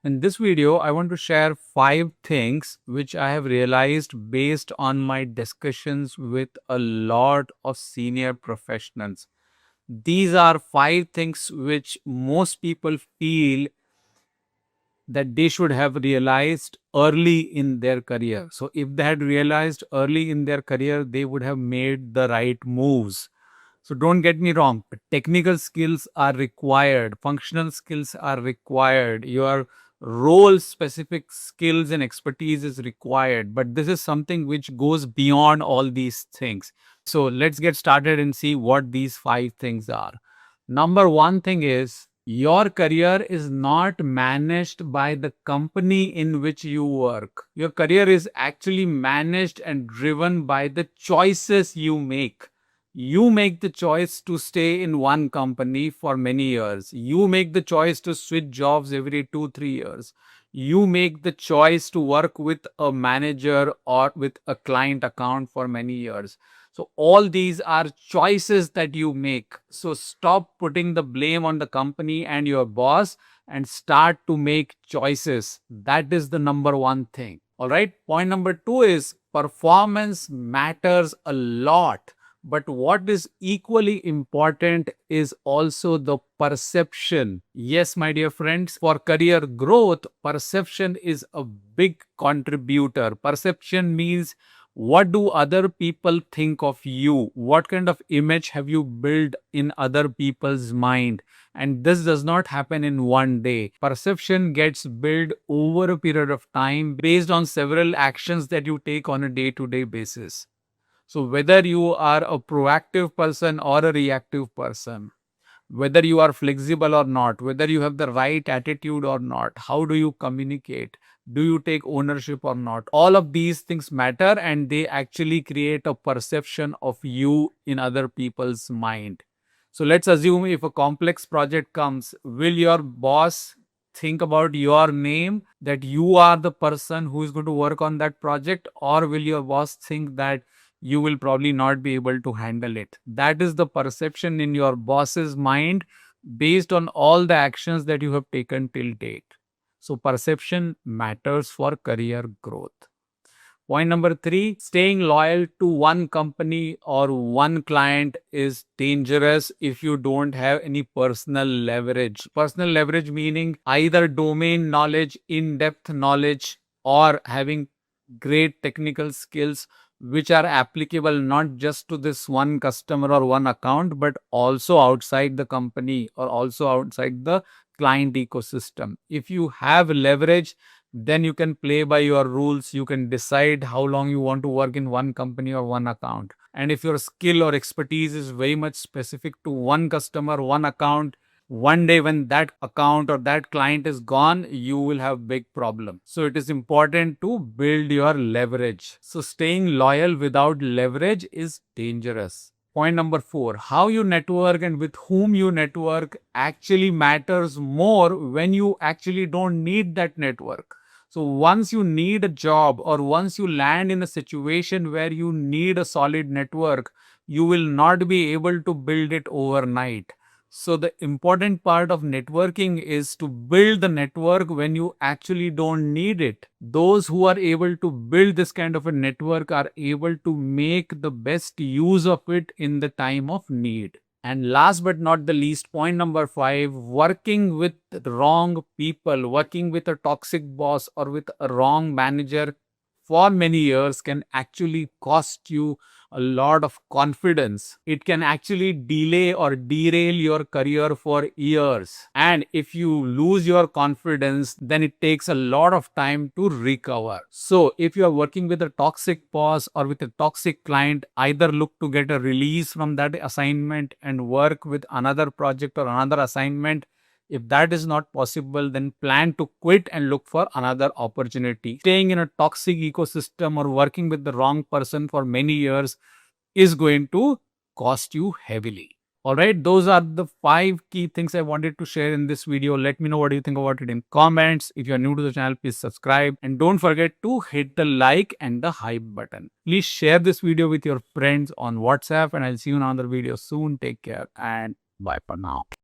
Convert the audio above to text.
In this video, I want to share 5 things which I have realized based on my discussions with a lot of senior professionals. These are 5 things which most people feel that they should have realized early in their career. So, if they had realized early in their career, they would have made the right moves. So don't get me wrong, technical skills are required, functional skills are required, your role specific skills and expertise is required, but this is something which goes beyond all these things. So let's get started and see what these 5 things are. Number one thing is your career is not managed by the company in which you work. Your career is actually managed and driven by the choices you make. You make the choice to stay in one company for many years. You make the choice to switch jobs every 2, 3 years. You make the choice to work with a manager or with a client account for many years. So all these are choices that you make. So stop putting the blame on the company and your boss and start to make choices. That is the number one thing. All right. Point number 2 is performance matters a lot. But what is equally important is also the perception. Yes, my dear friends, for career growth, perception is a big contributor. Perception means what do other people think of you? What kind of image have you built in other people's mind? And this does not happen in one day. Perception gets built over a period of time based on several actions that you take on a day-to-day basis. So whether you are a proactive person or a reactive person, whether you are flexible or not, whether you have the right attitude or not, how do you communicate? Do you take ownership or not? All of these things matter and they actually create a perception of you in other people's mind. So let's assume if a complex project comes, will your boss think about your name, that you are the person who is going to work on that project, or will your boss think that you will probably not be able to handle it? That is the perception in your boss's mind based on all the actions that you have taken till date. So, perception matters for career growth. Point number 3, staying loyal to one company or one client is dangerous if you don't have any personal leverage. Personal leverage meaning either domain knowledge, in-depth knowledge, or having great technical skills which are applicable not just to this one customer or one account, but also outside the company or also outside the client ecosystem. If you have leverage, then you can play by your rules. You can decide how long you want to work in one company or one account. And if your skill or expertise is very much specific to one customer, one account, one day when that account or that client is gone, you will have big problem. So it is important to build your leverage. So staying loyal without leverage is dangerous. Point number 4, how you network and with whom you network actually matters more when you actually don't need that network. So once you need a job or once you land in a situation where you need a solid network, you will not be able to build it overnight. So the important part of networking is to build the network when you actually don't need it. Those who are able to build this kind of a network are able to make the best use of it in the time of need. And last but not the least, point number 5, working with the wrong people, working with a toxic boss or with a wrong manager for many years can actually cost you a lot of confidence. It can actually delay or derail your career for years. And if you lose your confidence, then it takes a lot of time to recover. So if you are working with a toxic boss or with a toxic client, either look to get a release from that assignment and work with another project or another assignment. If that is not possible, then plan to quit and look for another opportunity. Staying in a toxic ecosystem or working with the wrong person for many years is going to cost you heavily. All right, those are the 5 key things I wanted to share in this video. Let me know what you think about it in comments. If you are new to the channel, please subscribe and don't forget to hit the like and the hype button. Please share this video with your friends on WhatsApp and I'll see you in another video soon. Take care and bye for now.